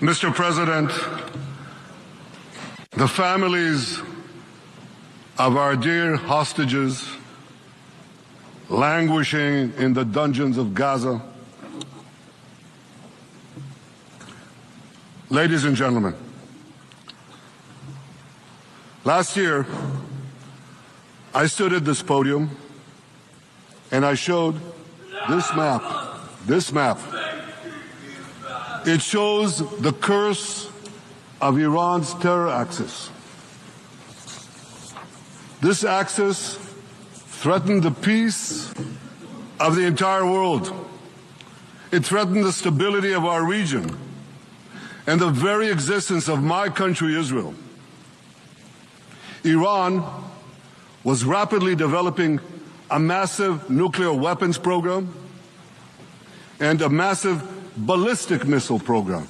Mr. President, the families of our dear hostages languishing in the dungeons of Gaza. Ladies and gentlemen, last year I stood at this podium and I showed this map. It shows the curse of Iran's terror axis. This axis threatened the peace of the entire world. It threatened the stability of our region and the very existence of my country, Israel. Iran was rapidly developing a massive nuclear weapons program and a massive ballistic missile program.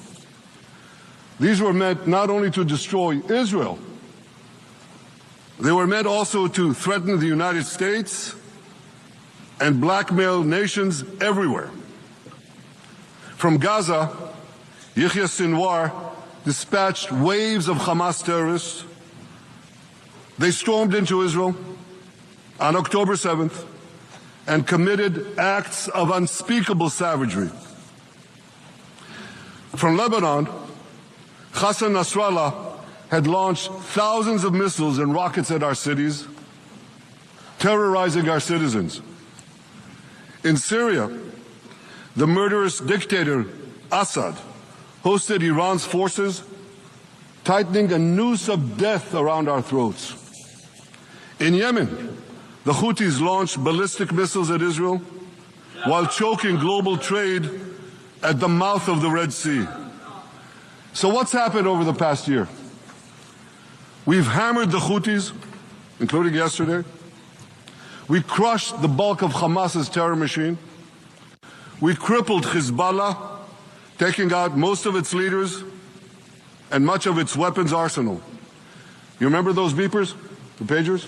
These were meant not only to destroy Israel, they were meant also to threaten the United States and blackmail nations everywhere. From Gaza, Yahya Sinwar dispatched waves of Hamas terrorists. They stormed into Israel on October 7th and committed acts of unspeakable savagery. From Lebanon, Hassan Nasrallah had launched thousands of missiles and rockets at our cities, terrorizing our citizens. In Syria, the murderous dictator Assad hosted Iran's forces, tightening a noose of death around our throats. In Yemen, the Houthis launched ballistic missiles at Israel while choking global trade at the mouth of the Red Sea. So what's happened over the past year? We've hammered the Houthis, including yesterday. We crushed the bulk of Hamas's terror machine. We crippled Hezbollah, taking out most of its leaders and much of its weapons arsenal. You remember those beepers, the pagers?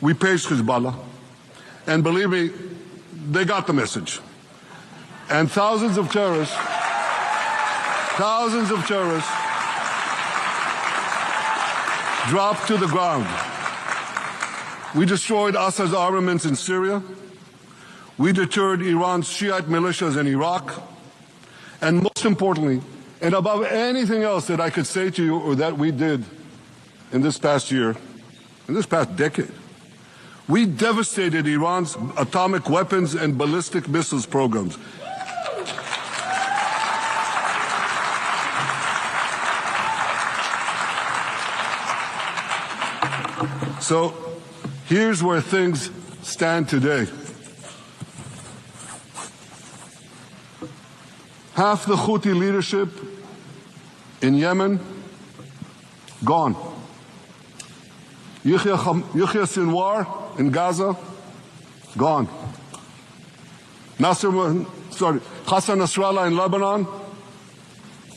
We paged Hezbollah, and believe me, they got the message. And thousands of terrorists dropped to the ground. We destroyed Assad's armaments in Syria. We deterred Iran's Shiite militias in Iraq. And most importantly, and above anything else that I could say to you or that we did in this past year, in this past decade, we devastated Iran's atomic weapons and ballistic missiles programs. So here's where things stand today. Half the Houthi leadership in Yemen, gone. Yahya Sinwar in Gaza, gone. Hassan Nasrallah in Lebanon,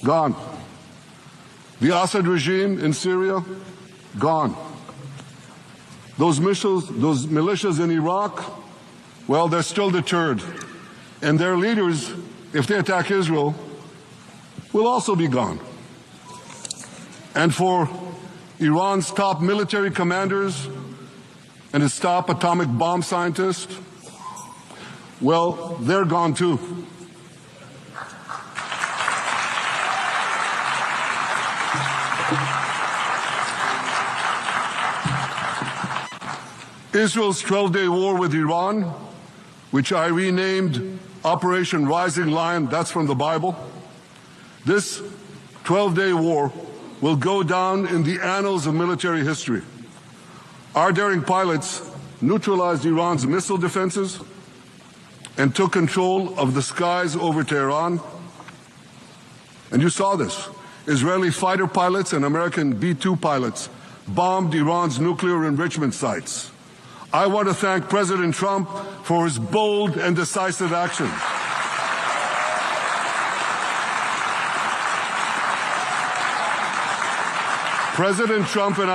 gone. The Assad regime in Syria, gone. Those militias in Iraq, well, they're still deterred. And their leaders, if they attack Israel, will also be gone. And for Iran's top military commanders and its top atomic bomb scientists, well, they're gone too. Israel's 12-day war with Iran, which I renamed Operation Rising Lion, that's from the Bible. This 12-day war will go down in the annals of military history. Our daring pilots neutralized Iran's missile defenses and took control of the skies over Tehran. And you saw this. Israeli fighter pilots and American B-2 pilots bombed Iran's nuclear enrichment sites. I want to thank President Trump for his bold and decisive action. President Trump and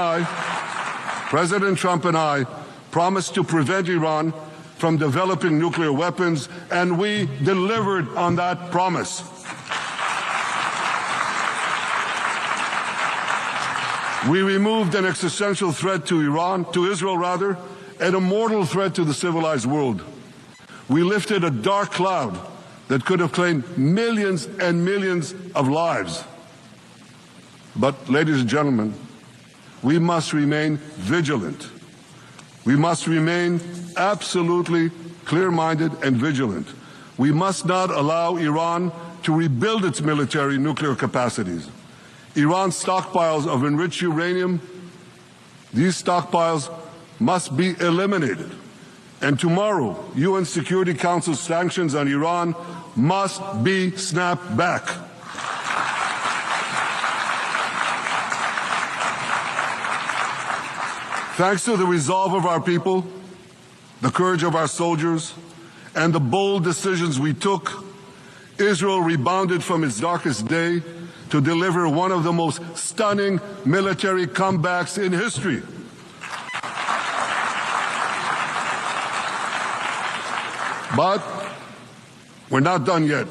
I promised to prevent Iran from developing nuclear weapons, and we delivered on that promise. We removed an existential threat to Iran, to Israel rather, and a mortal threat to the civilized world. We lifted a dark cloud that could have claimed millions and millions of lives. But, ladies and gentlemen, we must remain vigilant. We must remain absolutely clear-minded and vigilant. We must not allow Iran to rebuild its military nuclear capacities. Iran's stockpiles of enriched uranium, these stockpiles must be eliminated. And tomorrow, UN Security Council sanctions on Iran must be snapped back. Thanks to the resolve of our people, the courage of our soldiers, and the bold decisions we took, Israel rebounded from its darkest day to deliver one of the most stunning military comebacks in history. But we're not done yet.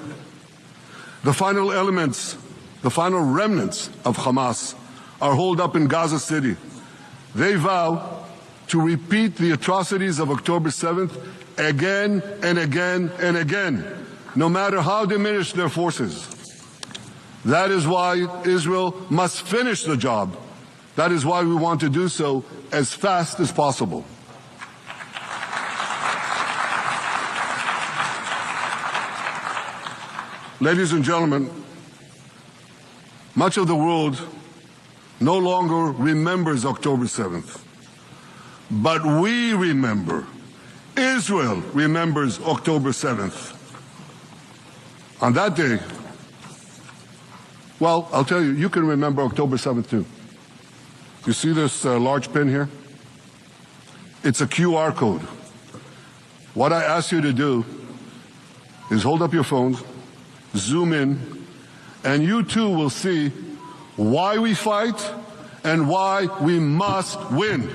The final elements, the final remnants of Hamas are holed up in Gaza City. They vow to repeat the atrocities of October 7th again and again and again, no matter how diminished their forces. That is why Israel must finish the job. That is why we want to do so as fast as possible. Ladies and gentlemen, much of the world no longer remembers October 7th. But we remember. Israel remembers October 7th. On that day, well, I'll tell you, you can remember October 7th too. You see this large pin here? It's a QR code. What I ask you to do is hold up your phones, zoom in, and you too will see why we fight and why we must win.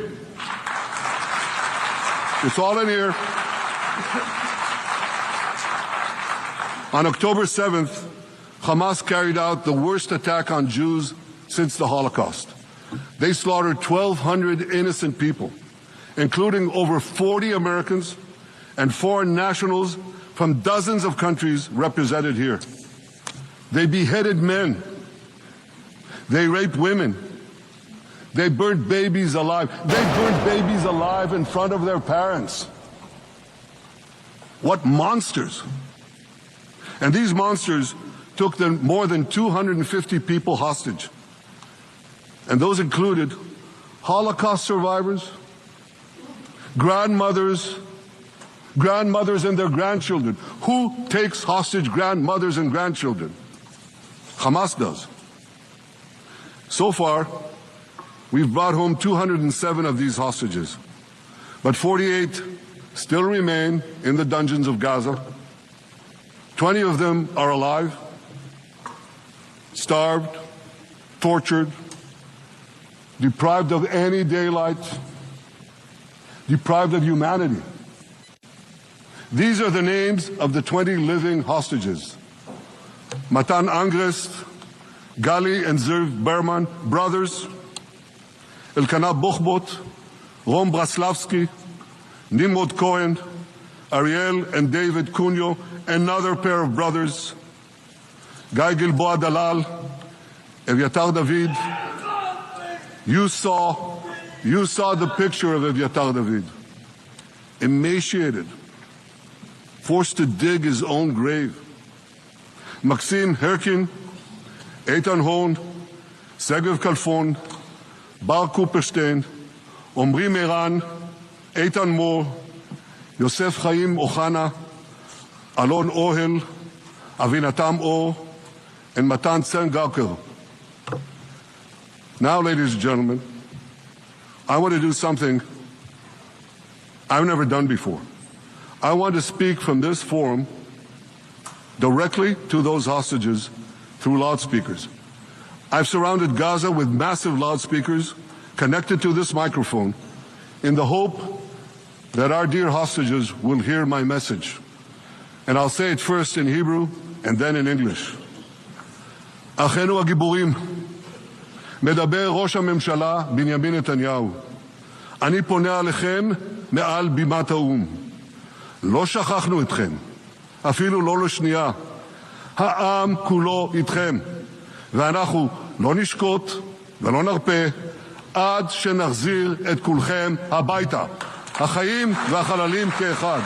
It's all in here. On October 7th, Hamas carried out the worst attack on Jews since the Holocaust. They slaughtered 1,200 innocent people, including over 40 Americans and foreign nationals from dozens of countries represented here. They beheaded men. They raped women. They burned babies alive. They burned babies alive in front of their parents. What monsters! And these monsters took them more than 250 people hostage. And those included Holocaust survivors, grandmothers and their grandchildren. Who takes hostage grandmothers and grandchildren? Hamas does. So far, we've brought home 207 of these hostages, but 48 still remain in the dungeons of Gaza. 20 of them are alive, starved, tortured, deprived of any daylight, deprived of humanity. These are the names of the 20 living hostages. Matan Angrist, Gali and Zerv Berman, brothers, Elkanah Bochbot, Rom Braslavsky, Nimrod Cohen, Ariel and David Cunyo, another pair of brothers, Guy Gilboa Dalal, Eviatar David. You saw the picture of Eviatar David, emaciated, forced to dig his own grave. Maxim Herkin, Eitan Horn, Segev Kalfon, Bar Kupperstein, Omri Meran, Eitan Moore, Yosef Chaim Ochana, Alon Ohel, Avinatam Or, and Matan Sen-Gawker. Now, ladies and gentlemen, I want to do something I've never done before. I want to speak from this forum directly to those hostages through loudspeakers. I've surrounded Gaza with massive loudspeakers connected to this microphone in the hope that our dear hostages will hear my message. And I'll say it first in Hebrew and then in English. Achenu hagiburim, מדבר ראש הממשלה בנימין נתניהו. אני פונה עליכם מעל בימת האו"ם. לא שכחנו אתכם, אפילו לא לשנייה. העם כולו איתכם, ואנחנו לא נשקוט ולא נרפה עד שנחזיר את כולכם הביתה, החיים והחללים כאחד.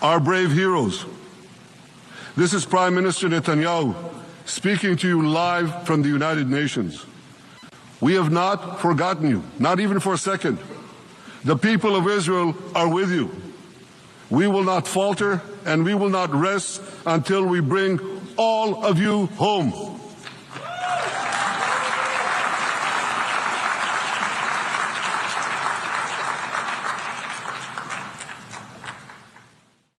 Our brave heroes. This is Prime Minister Netanyahu speaking to you live from the United Nations. We have not forgotten you, not even for a second. The people of Israel are with you. We will not falter and we will not rest until we bring all of you home.